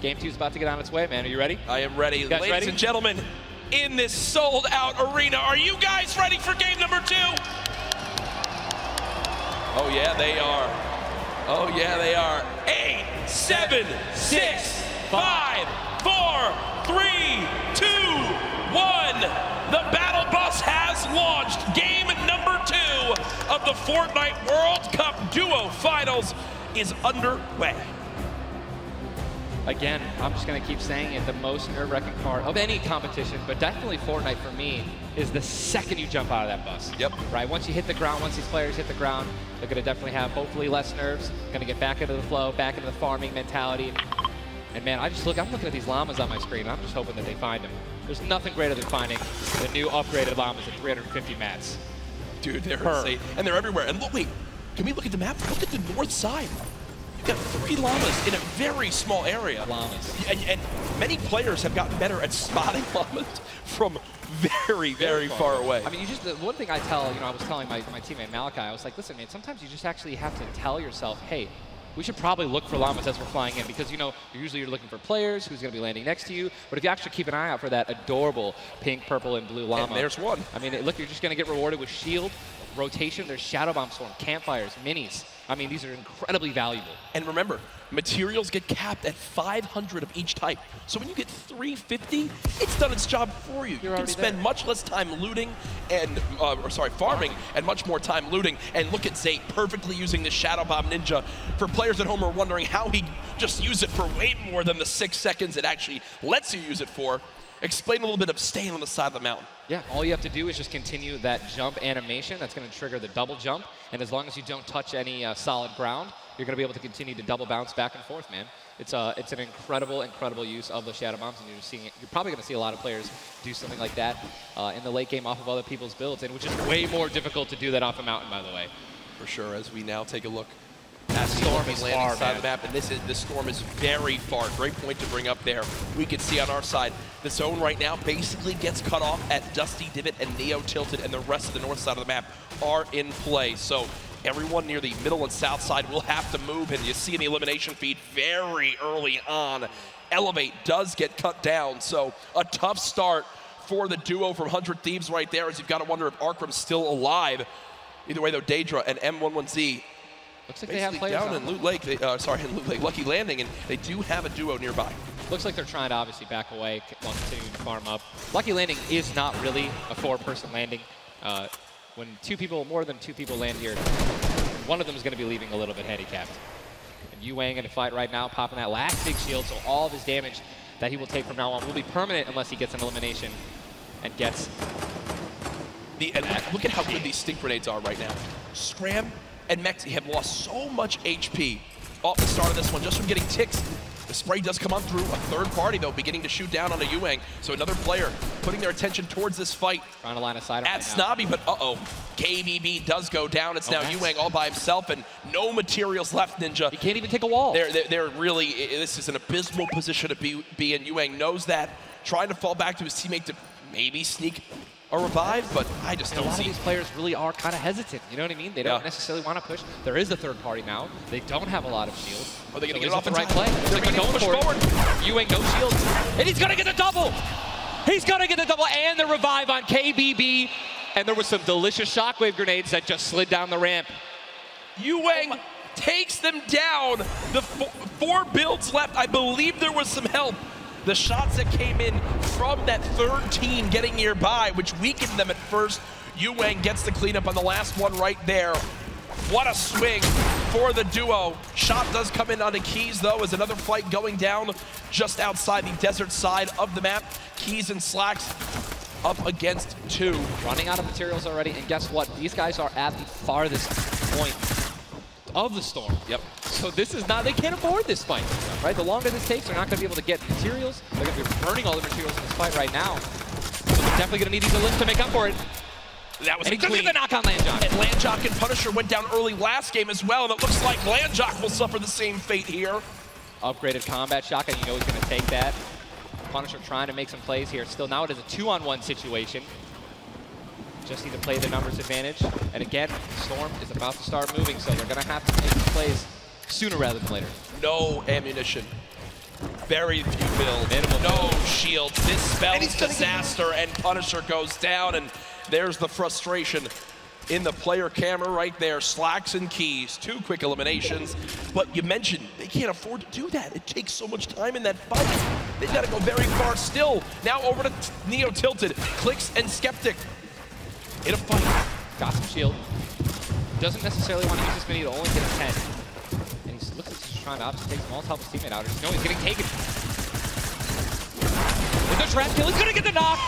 Game 2 is about to get on its way, man. Are you ready? I am ready. Ladies ready? and gentlemen, in this sold-out arena, are you guys ready for game number 2? Oh, yeah, they are. Oh, yeah, they are. 8, 7, 6, 5, 4, 3, 2, 1. The battle bus has launched. Game number 2 of the Fortnite World Cup Duo Finals is underway. Again, I'm just going to keep saying it, the most nerve-wracking part of any competition, but definitely Fortnite for me, is the second you jump out of that bus. Yep. Right, once you hit the ground, once these players hit the ground, they're going to definitely have hopefully less nerves, going to get back into the flow, back into the farming mentality. And man, I'm looking at these llamas on my screen, and I'm just hoping that they find them. There's nothing greater than finding the new upgraded llamas at 350 mats. Dude, they're insane. And they're everywhere. And look, wait, can we look at the map? Look at the north side. You've got 3 llamas in a very small area. Llamas. And many players have gotten better at spotting llamas from very, very far away. I mean, the one thing I tell, I was telling my teammate Malachi, I was like, listen, man, sometimes you just actually have to tell yourself, hey, we should probably look for llamas as we're flying in, because usually you're looking for players who's going to be landing next to you. But if you actually keep an eye out for that adorable pink, purple, and blue llama, and there's one. I mean, look, you're just going to get rewarded with shield, rotation. There's shadow bomb storm, campfires, minis. I mean, these are incredibly valuable. And remember, materials get capped at 500 of each type. So when you get 350, it's done its job for you. You can spend much less time looting and, farming, and much more time looting. And look at Zate perfectly using the Shadow Bomb Ninja. For players at home who are wondering how he just used it for way more than the 6 seconds it actually lets you use it for, explain a little bit of staying on the side of the mountain. Yeah, all you have to do is just continue that jump animation. That's going to trigger the double jump. And as long as you don't touch any solid ground, you're going to be able to continue to double bounce back and forth, man. It's an incredible, incredible use of the shadow bombs, and you're probably going to see a lot of players do something like that in the late game off of other people's builds, and which is way more difficult to do that off a mountain, by the way. For sure, as we now take a look. That storm is far, side of the map, and this storm is very far. Great point to bring up there. We can see on our side, the zone right now basically gets cut off at Dusty Divot and Neo Tilted, and the rest of the north side of the map are in play. So everyone near the middle and south side will have to move, and you see in the elimination feed very early on, Elevate does get cut down. So a tough start for the duo from 100 Thieves right there, as you've got to wonder if Arkram's still alive. Either way, though, Daedra and M11Z looks like they have players down in Loot Lake, in Loot Lake, Lucky Landing, and they do have a duo nearby. Looks like they're trying to obviously back away while continuing to farm up. Lucky Landing is not really a 4-person landing. When more than two people land here, one of them is going to be leaving a little bit handicapped. And Yu Wang in a fight right now, popping that last big shield, so all of his damage that he will take from now on will be permanent unless he gets an elimination and gets... Look at how good these stink grenades are right now. Scram and Mexi have lost so much HP off the start of this one, just from getting ticks. The spray does come on through. A third party, though, beginning to shoot down on a Yu Wang. So another player putting their attention towards this fight. Trying to line a side at Snobby, but KBB does go down. It's now Yu Wang all by himself, and no materials left, Ninja. He can't even take a wall. They're really, this is an abysmal position to be in. Yu Wang knows that, trying to fall back to his teammate to maybe sneak a revive, but I just don't see. A lot of these players really are kind of hesitant, you know what I mean? They don't necessarily want to push. There is a third party now. They don't have a lot of shield. Are they going to get it off the right play? They're going to push forward. Yu Wang, no shield. And he's going to get the double! He's going to get the double and the revive on KBB. And there was some delicious shockwave grenades that just slid down the ramp. Yu Wang takes them down. The 4 builds left. I believe there was some help. The shots that came in from that third team getting nearby, which weakened them at first. Yu Wang gets the cleanup on the last one right there. What a swing for the duo. Shot does come in onto Keys, though, as another fight going down just outside the desert side of the map. Keys and Slacks up against 2. Running out of materials already, and guess what? These guys are at the farthest point of the storm. Yep. So this is not, they can't afford this fight, right? The longer this takes, they're not going to be able to get materials. They're going to be burning all the materials in this fight right now. So they're definitely going to need these elims to make up for it. That was and he took the knock on Landjock. And Landjock and Punisher went down early last game as well, and it looks like Landjock will suffer the same fate here. Upgraded combat shotgun, you know he's going to take that. Punisher trying to make some plays here. Still, now it is a 2-on-1 situation. Just need to play the numbers advantage. And again, Storm is about to start moving, so they're going to have to make some plays sooner rather than later. No ammunition. Very few builds. Minimal no build. shield. This spells disaster, and Punisher goes down, and there's the frustration in the player camera right there. Slacks and Keys, 2 quick eliminations. But you mentioned they can't afford to do that. It takes so much time in that fight. They've got to go very far still. Now over to Neo Tilted, Clicks and Skeptic in a fight. Got some shield. Doesn't necessarily want to use this mini to only get a 10. And he looks like he's trying to obviously take some ult, help his teammate out. No, he's getting taken. With the trap kill, he's going to get the knock.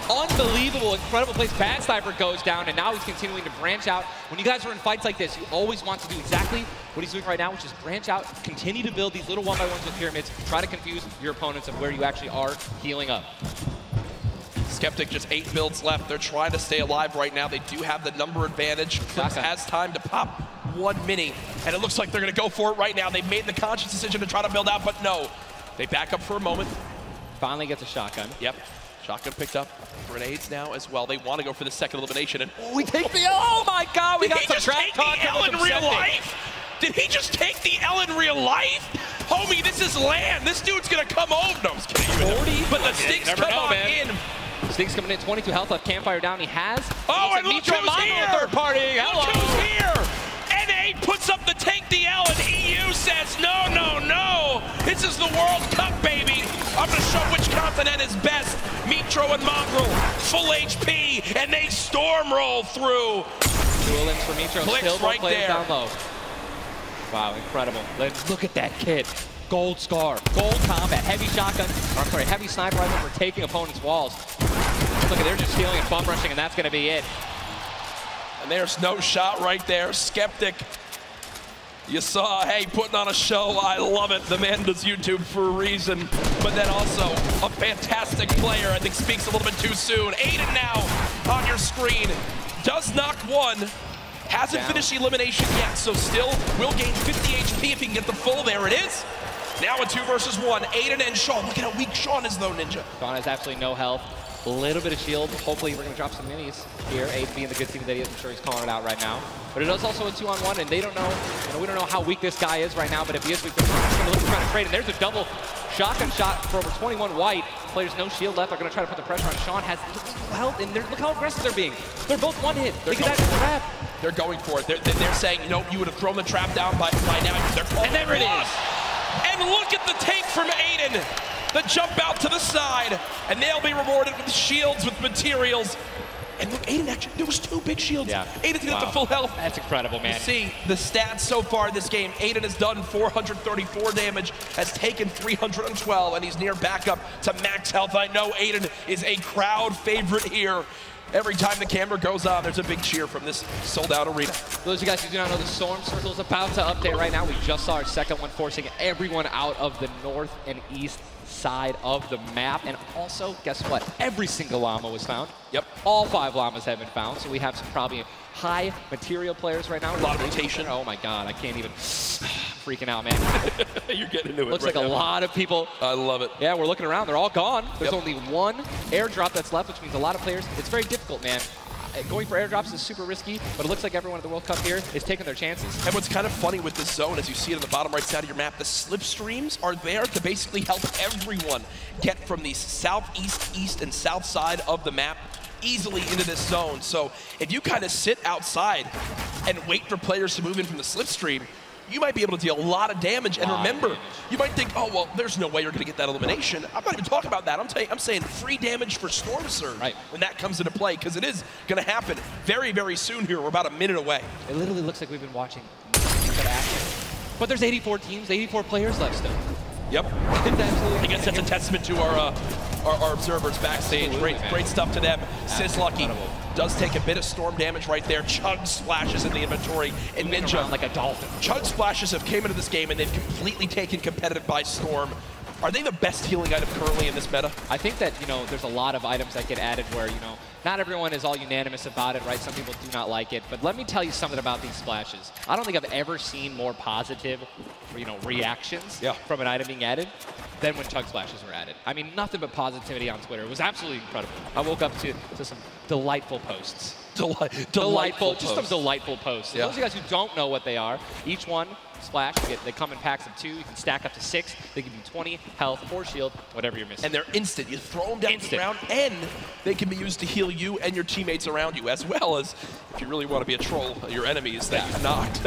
Unbelievable, incredible plays. Bad Sniper goes down, and now he's continuing to branch out. When you guys are in fights like this, you always want to do exactly what he's doing right now, which is branch out, continue to build these little 1x1s with pyramids, try to confuse your opponents of where you actually are healing up. Skeptic, just 8 builds left. They're trying to stay alive right now. They do have the number advantage. Clicks has time to pop 1 mini, and it looks like they're going to go for it right now. They've made the conscious decision to try to build out, but no. They back up for a moment. Finally gets a shotgun. Yep. Shotgun picked up. Grenades now as well. They want to go for the second elimination, and we take the, oh my god, we got some track talk. Did he just take the L in real life? Did he just take the L in real life? Homie, this is land. This dude's going to come over. No, I'm just kidding. 40? But the stinks come on in. Stinks coming in, 22 health left, Campfire down, he has. Oh, and look who's here! Third party, hello! Look who's here! NA puts up the take the L, and EU says, no, no, no! This is the World Cup, baby! I'm gonna show which continent is best. Mitro and Mongrel, full HP, and they storm roll through. Dual ins for Mitro, Clicks still right plays there. Down low. Wow, incredible. Let's look at that kid. Gold Scar, Gold Combat, Heavy Shotgun, or I'm sorry, Heavy Sniper Rifle for taking opponents' walls. Look at, they're just stealing and bum rushing, and that's going to be it. And there's no shot right there. Skeptic, you saw, hey, putting on a show. I love it. The man does YouTube for a reason. But then also a fantastic player. I think speaks a little bit too soon. Aiden now on your screen. Does knock 1. Hasn't finished the elimination yet, so still will gain 50 HP if he can get the full. There it is. Now a 2 versus 1. Aiden and Sean. Look at how weak Sean is, though, Ninja. Sean has absolutely no health. A little bit of shield. Hopefully we're going to drop some minis here. Aiden being the good team that he is. I'm sure he's calling it out right now. But it is also a 2-on-1, and they don't know, we don't know how weak this guy is right now, but if he is weak, they're going to look to try to trade. And there's a double shotgun shot for over 21 white. Players no shield left. They're going to try to put the pressure on. Sean has no health, and look how aggressive they're being. They're both one hit. They can actually trap. They're going for it. They're saying, you know, you would have thrown the trap down by now. They're calling and there it is. And look at the take from Aiden. The jump out to the side, and they'll be rewarded with shields, with materials. And look, Aiden actually, there was 2 big shields. Yeah. Aiden's got the full health. That's incredible, man. You see the stats so far in this game. Aiden has done 434 damage, has taken 312, and he's near backup to max health. I know Aiden is a crowd favorite here. Every time the camera goes on, there's a big cheer from this sold-out arena. For those of you guys who do not know, the Storm Circle is about to update right now. We just saw our second one, forcing everyone out of the north and east side of the map. And also, guess what? Every single llama was found. Yep. All 5 llamas have been found, so we have some probably high material players right now. A lot of rotation. Oh my god, I can't even. Freaking out, man. You're getting into it. Looks right like now. a lot of people. I love it. Yeah, we're looking around. They're all gone. There's only 1 airdrop that's left, which means a lot of players. It's very difficult, man. Going for airdrops is super risky, but it looks like everyone at the World Cup here is taking their chances. And what's kind of funny with this zone, as you see it on the bottom right side of your map, the slipstreams are there to basically help everyone get from the southeast, east, and south side of the map easily into this zone. So if you kind of sit outside and wait for players to move in from the slipstream, you might be able to deal a lot of damage. And remember, you might think, oh, well, there's no way you're going to get that elimination. I'm not even talking about that. I'm saying free damage for Storm Surge when that comes into play, because it is going to happen very, very soon here. We're about a minute away. It literally looks like we've been watching that action. But there's 84 teams, 84 players left still. Yep. I guess that's a testament to our observers backstage. Great stuff to them. Sizlucky does take a bit of storm damage right there. Chug splashes in the inventory. And Ninja, like a dolphin. Chug splashes have came into this game and they've completely taken competitive by storm. Are they the best healing item currently in this meta? I think that, there's a lot of items that get added where, not everyone is all unanimous about it, right? Some people do not like it. But let me tell you something about these splashes. I don't think I've ever seen more positive, reactions from an item being added than when Chug splashes were added. I mean, nothing but positivity on Twitter. It was absolutely incredible. I woke up to some delightful posts. Delightful Just some delightful posts. Yeah. Those of you guys who don't know what they are, each one splash. They come in packs of 2. You can stack up to 6. They give you 20 health or shield, whatever you're missing. And they're instant. You throw them down to the ground, and they can be used to heal you and your teammates around you, as well as, if you really want to be a troll, your enemies that you've knocked.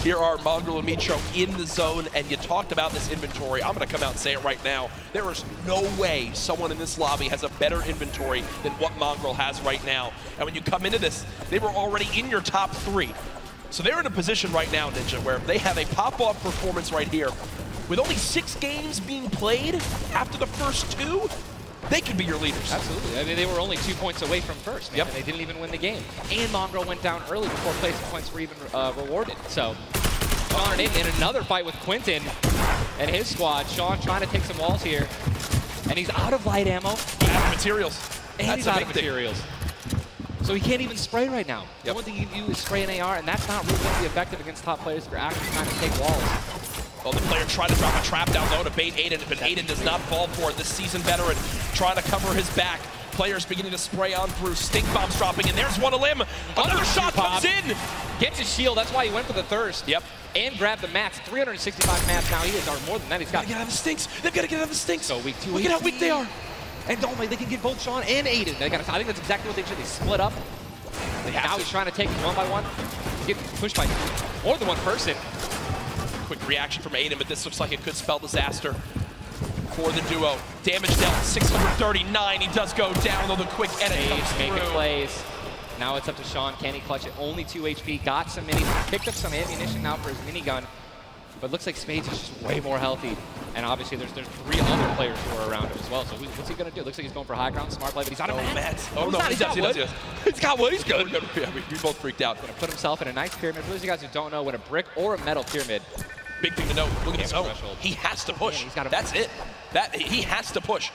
Here are Mongrel and Micho in the zone, and you talked about this inventory. I'm going to come out and say it right now. There is no way someone in this lobby has a better inventory than what Mongrel has right now. And when you come into this, they were already in your top 3. So they're in a position right now, Ninja, where they have a pop-off performance right here. With only 6 games being played after the first 2, they could be your leaders. Absolutely. I mean, they were only 2 points away from first, man. Yep. And they didn't even win the game. And Mongrel went down early before placing points were even rewarded. So Sean in another fight with Quentin and his squad. Sean trying to take some walls here. And he's out of light ammo. Out of materials. And he's out of materials. So he can't even spray right now. Yep. The only thing you can do is spray an AR, and that's not really going to be effective against top players if you're actually trying to take walls. Well, the player tried to drop a trap down low to bait Aiden, but Aiden does not fall for it. This seasoned veteran trying to cover his back. Players beginning to spray on through. Stink bombs dropping, and there's one of them. Another shot comes in. Gets his shield. That's why he went for the thirst. Yep. And grabbed the mats. 365 mats now. He is, or more than that. He's got. Gotta get out of the stinks. They've got to get out of the stinks. So weak 2. Look at how weak they are. And don't they can get both Sean and Aiden. I think that's exactly what they should. They split up. Now he's trying to take them one by one. He's getting pushed by more than one person. Quick reaction from Aiden, but this looks like it could spell disaster for the duo. Damage dealt 639. He does go down, though the quick edit comes through. Making plays. Now it's up to Sean. Can he clutch it? Only 2 HP. Got some minis. Picked up some ammunition now for his minigun. But looks like Spades is just way more healthy. And obviously there's 3 other players who are around him as well. So what's he going to do? Looks like he's going for high ground. Smart play, but he's on a mat. Oh, no, he does. He's got wood. He's good. Yeah, we both freaked out. Going to put himself in a nice pyramid. For those of you guys who don't know what a brick or a metal pyramid. Big thing to note. Look at his zone. He has to push. That's it. He has to push.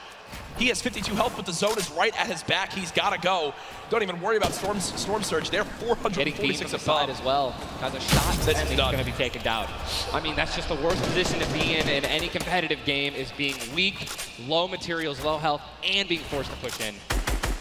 He has 52 health, but the zone is right at his back. He's got to go. Don't even worry about Storm Surge. They're 446 aside as well. Has a shot, and he's going to be taken down. I mean, that's just the worst position to be in any competitive game, is being weak, low materials, low health, and being forced to push in.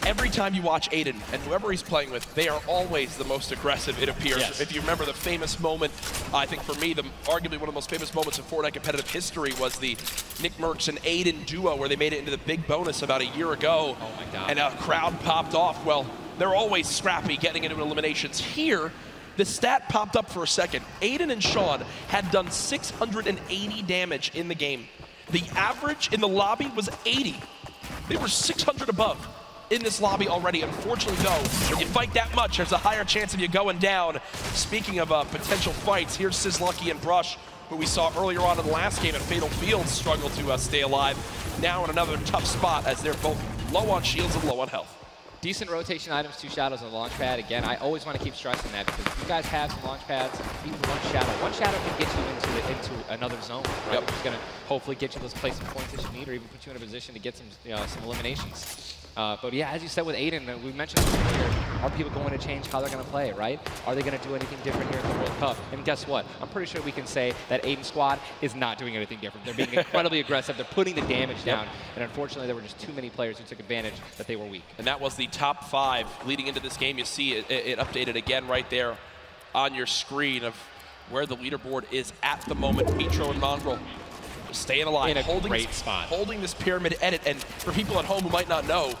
Every time you watch Aiden and whoever he's playing with, they are always the most aggressive, it appears. Yes. If you remember the famous moment, I think for me, arguably one of the most famous moments in Fortnite competitive history was the Nick Merckx and Aiden duo, where they made it into the big bonus about a year ago. Oh my God. And a crowd popped off. Well, they're always scrappy getting into eliminations. Here, the stat popped up for a second. Aiden and Sean had done 680 damage in the game. The average in the lobby was 80. They were 600 above in this lobby already. Unfortunately, though, when you fight that much, there's a higher chance of you going down. Speaking of potential fights, here's Sizlucky and Brush, who we saw earlier on in the last game at Fatal Fields struggle to stay alive. Now in another tough spot, as they're both low on shields and low on health. Decent rotation items, 2 shadows on the launch pad. Again, I always want to keep stressing that, because if you guys have some launch pads, even one shadow can get you into another zone, right? Yep. Which is going to hopefully get you those placement points that you need, or even put you in a position to get some eliminations. But yeah, as you said with Aiden, we mentioned earlier, are people going to change how they're going to play, right? Are they going to do anything different here in the World Cup? And guess what? I'm pretty sure we can say that Aiden's squad is not doing anything different. They're being incredibly aggressive. They're putting the damage down. And unfortunately, there were just too many players who took advantage that they were weak. And that was the top 5 leading into this game. You see it updated again right there on your screen of where the leaderboard is at the moment. Micho and Mongrel staying alive, in a great spot, holding this pyramid edit. And for people at home who might not know,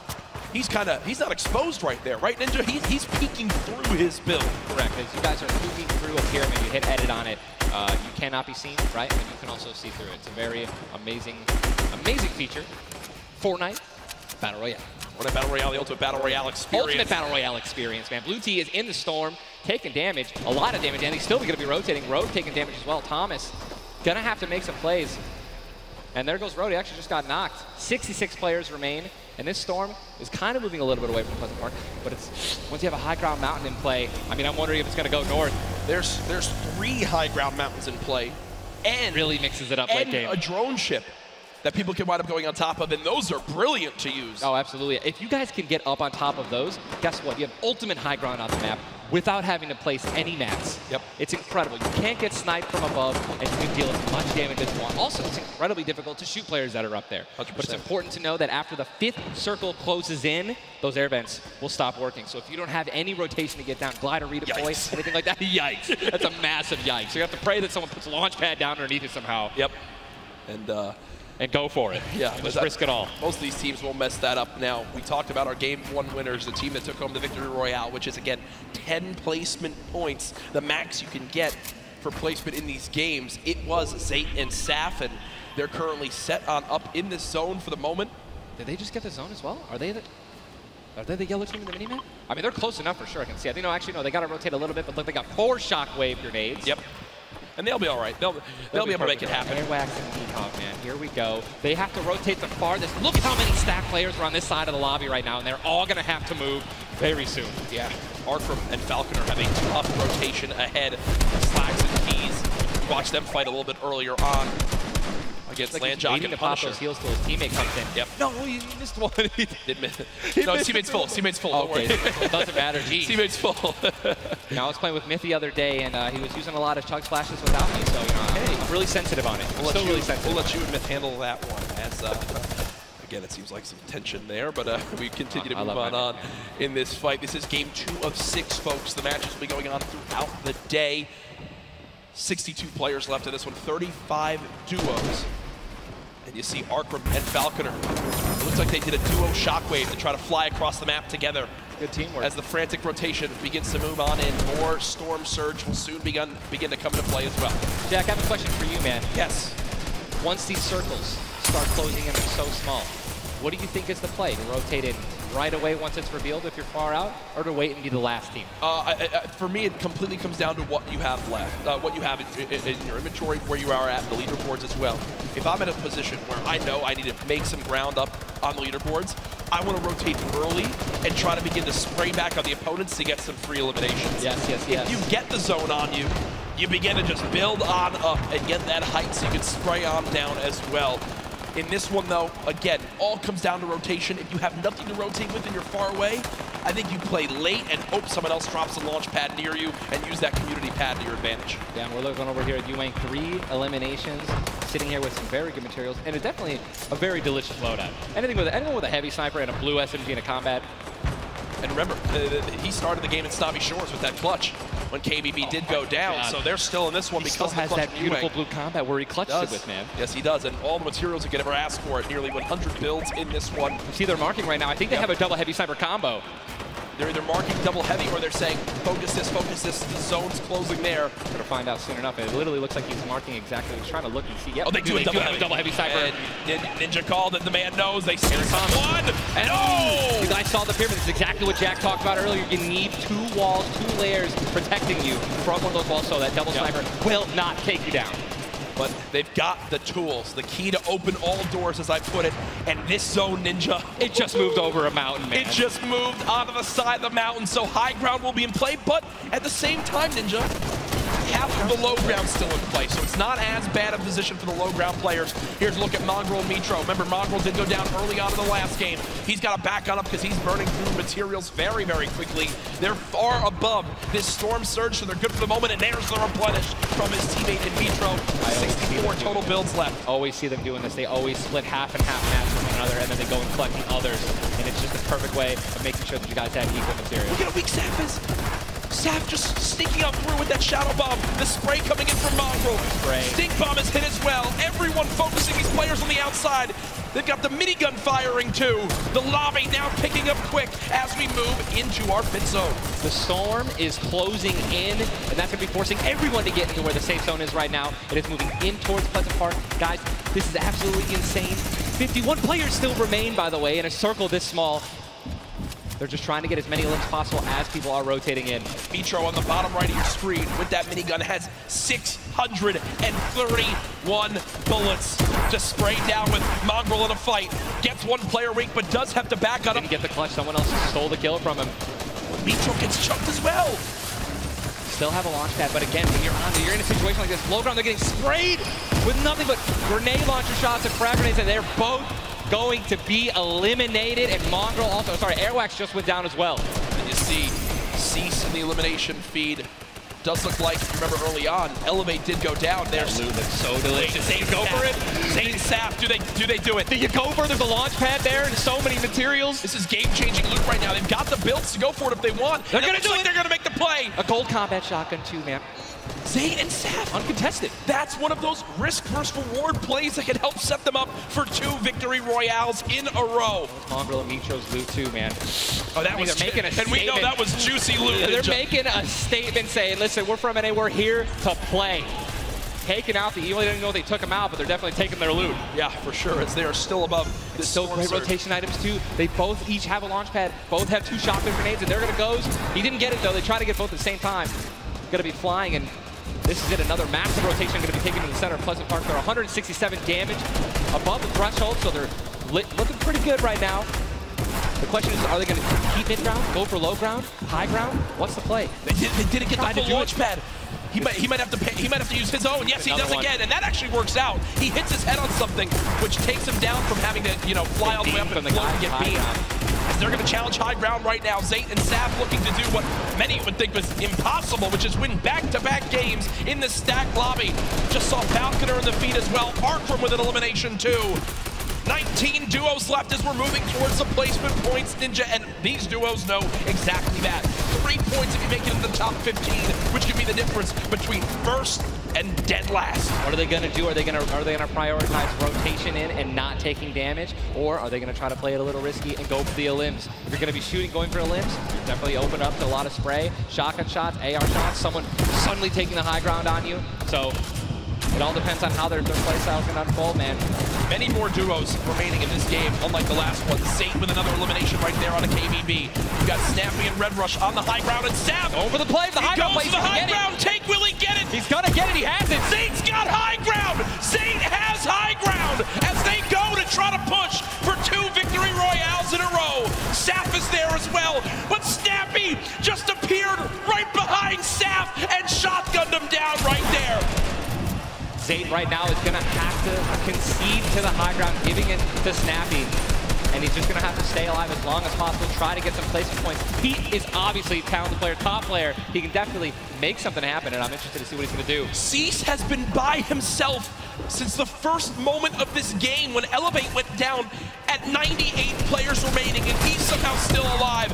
he's not exposed right there, right, Ninja? He's peeking through his build. Correct. As you guys are peeking through a pyramid, you hit edit on it, you cannot be seen, right? And you can also see through it. It's a very amazing feature. Fortnite Battle Royale. Fortnite Battle Royale, the ultimate Battle Royale experience. Ultimate Battle Royale experience, man. Blue T is in the storm, taking damage, a lot of damage, and he's still going to be rotating. Rogue taking damage as well. Thomas going to have to make some plays. And there goes Road. He actually just got knocked. 66 players remain. And this storm is kind of moving a little bit away from Pleasant Park. But it's once you have a high ground mountain in play, I mean, I'm wondering if it's going to go north. There's 3 high ground mountains in play. And really mixes it up late game. A drone ship. that people can wind up going on top of, and those are brilliant to use. Oh, absolutely. If you guys can get up on top of those, guess what? You have ultimate high ground on the map without having to place any mats. Yep. It's incredible. You can't get sniped from above, and you can deal as much damage as you want. Also, it's incredibly difficult to shoot players that are up there. 100%. But it's important to know that after the 5th circle closes in, those air vents will stop working. So if you don't have any rotation to get down, glide or redeploy, Yikes. anything like that, yikes. That's a massive yikes. So you have to pray that someone puts a launch pad down underneath it somehow. Yep. And go for it. Yeah, just risk it all. Most of these teams will mess that up. Now, we talked about our Game 1 winners, the team that took home the Victory Royale, which is, again, 10 placement points, the max you can get for placement in these games. It was Zayt and Saf, and they're currently set on up in this zone for the moment. Did they just get the zone as well? Are they the yellow team in the minimap? I mean, they're close enough for sure. I can see. I think, no, actually, no, they got to rotate a little bit, but look, they got 4 shockwave grenades. Yep. And they'll be all right. They'll be able to make it happen. Airwax and Decog, man. Here we go. They have to rotate the farthest. Look at how many stack players are on this side of the lobby right now, and they're all going to have to move very soon. Yeah. Arkram and Falconer have a tough rotation ahead. Slacks and Keys. Watch them fight a little bit earlier on against Landjock and to pop Punisher. those heals till his teammate comes in. Yep. No, he missed one. Did miss. No, his teammate's full. Teammate's full. Don't Okay, worry. it doesn't matter. Geez. Teammate's full. You know, I was playing with Myth the other day, and he was using a lot of chug splashes without me, so, you know, I'm really sensitive on it. Still really sensitive. We'll let you and Myth handle that one. As again, it seems like some tension there, but we continue to move on in this fight. This is game 2 of 6, folks. The matches will be going on throughout the day. 62 players left in this one, 35 duos. And you see Arkram and Falconer. It looks like they did a duo shockwave to try to fly across the map together. Good teamwork. As the frantic rotation begins to move on in, more Storm Surge will soon begin to come into play as well. Jack, I have a question for you, man. Yes. Once these circles start closing in, they're so small, what do you think is the play? To rotate in right away once it's revealed if you're far out, or to wait and be the last team? For me, it completely comes down to what you have left, what you have in your inventory, where you are at the leaderboards as well. If I'm in a position where I know I need to make some ground up on the leaderboards, I want to rotate early and try to begin to spray back on the opponents to get some free eliminations. Yes. If you get the zone on you, you begin to just build on up and get that height so you can spray on down as well. In this one, though, again, all comes down to rotation. If you have nothing to rotate with and you're far away, I think you play late and hope someone else drops a launch pad near you and use that community pad to your advantage. Yeah, and we're looking over here at Ewing, 3 eliminations, sitting here with some very good materials, and it's definitely a very delicious loadout. Anyone with a heavy sniper and a blue SMG in a combat. And remember, he started the game in Snobby Shores with that clutch when KBB did go down, God. so they're still in this one because He still has the clutch that beautiful blue combat where he clutched it with, man. Yes, he does, and all the materials he could ever ask for, nearly 100 builds in this one. You see they're marking right now. I think they have a double heavy sniper combo. They're either marking double heavy or they're saying, focus this, the zone's closing there. We're gonna find out soon enough. It literally looks like he's marking exactly. He's trying to look and see. Yep. Oh, they do a double heavy sniper. And Ninja called it, the man knows. They see one. And no! You guys saw the pyramid. This is exactly what Jack talked about earlier. You need 2 walls, 2 layers protecting you from one of those walls so that double sniper will not take you down. But they've got the tools, the key to open all doors, as I put it. And this zone, Ninja, it just moved over a mountain, man. It just moved onto the side of the mountain, so high ground will be in play. But at the same time, Ninja, half of the low ground still in play, so it's not as bad a position for the low ground players. Here's a look at Mongrel and Mitro. Remember, Mongrel did go down early on in the last game. He's got to back on up because he's burning through materials very, very quickly. They're far above this Storm Surge, so they're good for the moment, and there's the replenish from his teammate in Mitro. 64 total builds left. Always see them doing this. They always split half and half match from one another, and then they go and collect the others, and it's just a perfect way of making sure that you guys have equal material. Look at how weak Saf is. Saf just sneaking up through with that Shadow Bomb. The spray coming in from Mongrel. Stink Bomb is hit as well. Everyone focusing these players on the outside. They've got the minigun firing too. The lobby now picking up quick as we move into our pit zone. The storm is closing in, and that's going to be forcing everyone to get into where the safe zone is right now. It is moving in towards Pleasant Park. Guys, this is absolutely insane. 51 players still remain, by the way, in a circle this small. They're just trying to get as many limbs possible as people are rotating in. Mitro on the bottom right of your screen with that minigun has 631 bullets to spray down with Mongrel in a fight. Gets one player weak, but does have to back on him. Didn't get the clutch. Someone else stole the kill from him. Mitro gets chunked as well. Still have a launch pad, but again, when you're in a situation like this, low ground, they're getting sprayed. with nothing but grenade launcher shots and frag grenades, and they're both going to be eliminated. And Mongrel also, sorry, Airwax just went down as well. And you see Cease in the elimination feed. Does look like, remember early on, Elevate did go down. There's Loot looks so delicious. Zane, go for it. Zane and Saf, do they do it? Do you go for it? There's a launch pad there and so many materials. This is game-changing loot right now. They've got the builds to go for it if they want. They're going to do it. They're going to make the play. A gold combat shotgun too, man. Zane and Saf, uncontested. That's one of those risk versus reward plays that can help set them up for 2 victory royales in a row. Mongrel and Micho's loot too, man. Oh, that was making a and statement. we know that was juicy loot. Yeah, they're making a statement saying, listen, we're from NA, we're here to play. Taking out the, you don't even know they took them out, but they're definitely taking their loot. Yeah, for sure, as they are still above the still great rotation items too. They both each have a launch pad, both have 2 shotgun grenades, and they're gonna go. He didn't get it though, they try to get both at the same time. Gonna be flying, and this is it, another massive rotation going to be taken to the center of Pleasant Park. They're 167 damage above the threshold, so they're looking pretty good right now. The question is, are they going to keep mid-ground, go for low ground, high ground? What's the play? They didn't get the full launch pad. He might have to use his own. Yes, he does again, and that actually works out. He hits his head on something, which takes him down from having to, fly all the way up and float and get beamed. As they're going to challenge high ground right now. Zayt and Saf looking to do what many would think was impossible, which is win back-to-back games in the stack lobby. Just saw Falconer in the feed as well. Arkram with an elimination too. 19 duos left as we're moving towards the placement points, Ninja, and these duos know exactly that. 3 points if you make it in the top 15, which could be the difference between first and dead last. What are they going to do? Are they going to prioritize rotation in and not taking damage, or are they going to try to play it a little risky and go for the elims? If you're going to be shooting, going for elims, definitely open up to a lot of spray, shotgun shots, AR shots, someone suddenly taking the high ground on you. So it all depends on how their play style is going to unfold, man. Many more duos remaining in this game, unlike the last one. Zayt with another elimination right there on a KBB. You got Snappy and Red Rush on the high ground, and Saf over the play. The high ground goes to the high ground. Take, will he get it? He's gonna get it. He has it. Zayt's got high ground. Zayt has high ground as they go to try to push for 2 victory royales in a row. Saf is there as well, but Snappy just appeared right behind Saf and shotgunned him down right there. Zayt right now is going to have to concede to the high ground, giving it to Snappy. And he's just going to have to stay alive as long as possible, try to get some placement points. He is obviously a talented player, top player. He can definitely make something happen, and I'm interested to see what he's going to do. Cease has been by himself since the first moment of this game when Elevate went down at 98 players remaining, and he's somehow still alive.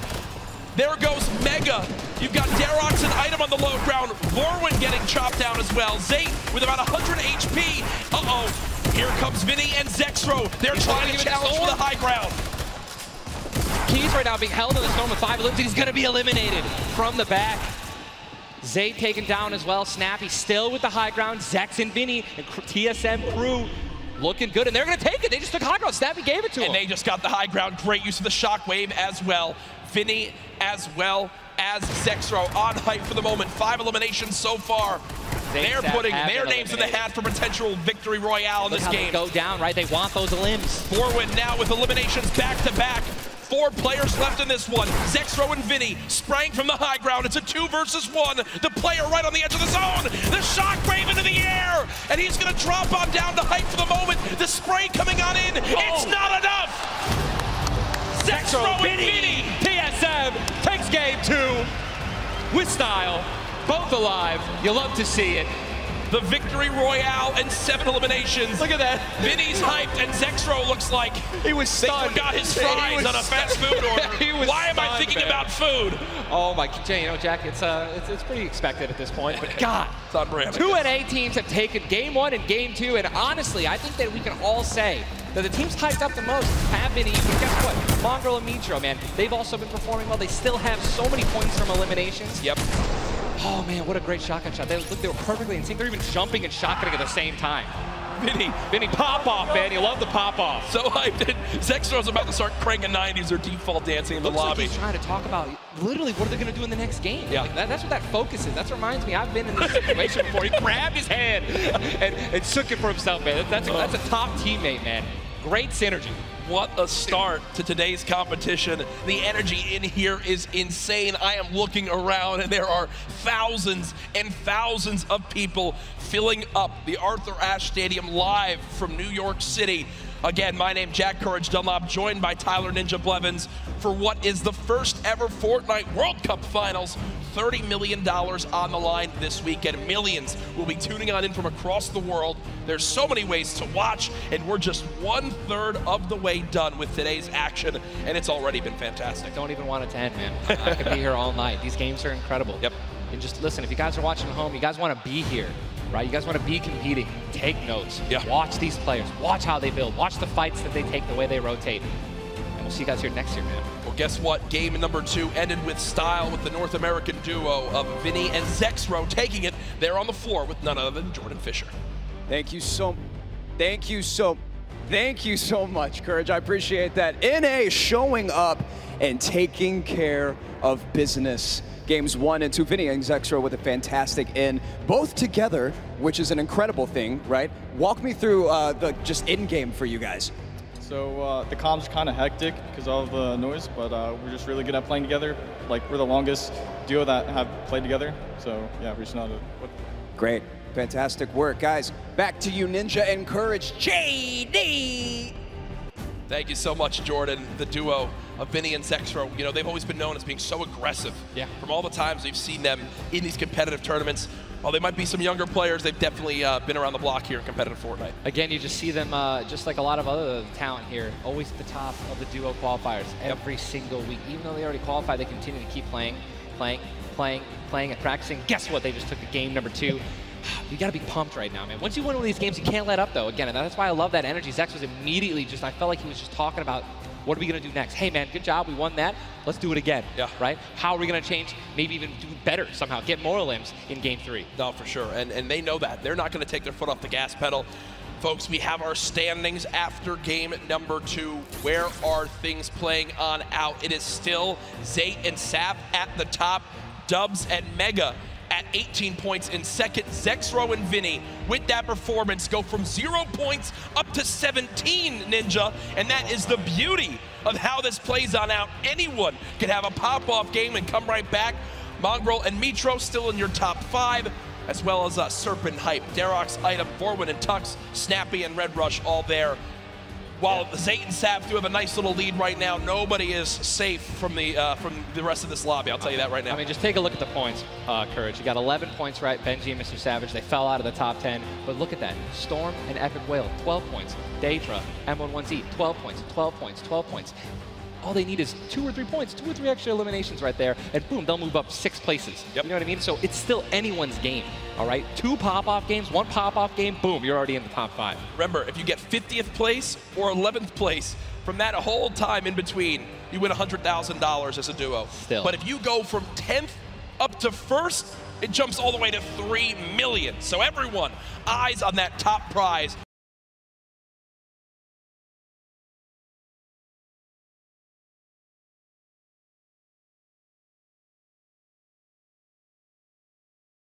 There goes Mega. You've got Darox and Item on the low ground. Vorwin getting chopped down as well. Zayt with about 100 HP. Uh-oh. Here comes Vinny and Zexro. They're trying to challenge for the high ground. Keys right now being held in the storm with 5 elims. He's going to be eliminated from the back. Zayt taken down as well. Snappy still with the high ground. Zex and Vinny and TSM crew looking good, and they're going to take it. They just took high ground. Snappy gave it to him. And they just got the high ground. Great use of the shockwave as well. Vinny as well as Zexro on hype for the moment. 5 eliminations so far. They're putting their names in the hat for potential victory royale in this game. Go down, right? They want those elims. Forward now with eliminations back to back. 4 players left in this one. Zexro and Vinny spraying from the high ground. It's a 2 versus 1. The player right on the edge of the zone. The shockwave into the air. And he's going to drop on down to hype for the moment. The spray coming on in. It's not enough. Zexro and Vinny. TSM takes game 2 with style. Both alive. You love to see it. The victory royale and 7 eliminations. Look at that. Vinny's hyped and Zexro looks like he was stunned. They forgot his fries on a fast food order. Why am I thinking about food? Oh my, Jack, it's pretty expected at this point, but God. It's on brand. 2 NA teams have taken game 1 and game 2, and honestly, I think that we can all say that the teams hyped up the most have been even. Guess what? Mongrel and Mitro, man, they've also been performing well. They still have so many points from eliminations. Yep. Oh man, what a great shotgun shot. They were perfectly in sync. They're even jumping and shotgunning at the same time. Vinny, pop off, man. You love the pop off. So hyped. Zexro's about to start cranking 90s or default dancing in the lobby. Like he's trying to talk about literally what are they going to do in the next game. Yeah. Like that's what that focus is. That reminds me, I've been in this situation before. He grabbed his hand and shook it for himself, man. That's a top teammate, man. Great synergy. What a start to today's competition. The energy in here is insane. I am looking around and there are thousands and thousands of people filling up the Arthur Ashe Stadium live from New York City. Again, my name Jack Courage Dunlop, joined by Tyler Ninja Blevins for what is the first ever Fortnite World Cup Finals. $30 million on the line this weekend. Millions will be tuning on in from across the world. There's so many ways to watch, and we're just 1/3 of the way done with today's action, and it's already been fantastic. I don't even want it to end, man. I could be here all night. These games are incredible. Yep. And just listen, if you guys are watching at home, you guys want to be here, right? You guys want to be competing. Take notes. Yeah. Watch these players. Watch how they build. Watch the fights that they take, the way they rotate. And we'll see you guys here next year, man. Well, guess what? Game number 2 ended with style with the North American duo of Vinny and Zexro taking it there on the floor with none other than Jordan Fisher. Thank you so much, Courage. I appreciate that. NA showing up and taking care of business. Games 1 and 2, Vinny and Zexro with a fantastic in, both together, which is an incredible thing, right? Walk me through the just in-game for you guys. So the comp's kind of hectic because of all the noise, but we're just really good at playing together. Like, we're the longest duo that have played together. So yeah, we're just not Great, fantastic work. Guys, back to you, Ninja and Courage. JD! Thank you so much, Jordan. The duo of Vinny and Zexro, you know, they've always been known as being so aggressive. Yeah. From all the times we've seen them in these competitive tournaments. While they might be some younger players, they've definitely been around the block here in competitive Fortnite. Again, you just see them, just like a lot of other talent here, always at the top of the duo qualifiers every single week. Even though they already qualified, they continue to keep playing, and practicing. Guess what? They just took the game number 2. You got to be pumped right now, man. Once you win one of these games, you can't let up, though. Again, and that's why I love that energy. Zex was immediately just, I felt like he was just talking about, what are we going to do next? Hey, man, good job. We won that. Let's do it again. Yeah. Right? How are we going to change, maybe even do better somehow, get more limbs in game 3? No, for sure. And they know that. They're not going to take their foot off the gas pedal. Folks, we have our standings after game number 2. Where are things playing on out? It is still Zayt and Sap at the top. Dubs and Mega at 18 points in second. Zexro and Vinny, with that performance, go from 0 points up to 17, Ninja. And that is the beauty of how this plays on out. Anyone can have a pop-off game and come right back. Mongrel and Mitro still in your top 5, as well as Serpent Hype, Darox, Item, Forwin and Tux, Snappy and Red Rush all there. While Zayt and Sap do have a nice little lead right now, nobody is safe from the rest of this lobby. I'll tell you that right now. I mean, just take a look at the points, Courage. You got 11 points, right? Benji and Mr. Savage, they fell out of the top 10. But look at that. Storm and Epic Whale, 12 points. Daedra, M11Z, 12 points, 12 points, 12 points. All they need is 2 or 3 points, 2 or 3 extra eliminations right there, and boom, they'll move up 6 places. Yep. You know what I mean? So it's still anyone's game, all right? 2 pop-off games, 1 pop-off game, boom, you're already in the top 5. Remember, if you get 50th place or 11th place, from that whole time in between, you win $100,000 as a duo. Still. But if you go from 10th up to 1st, it jumps all the way to $3 million. So everyone, eyes on that top prize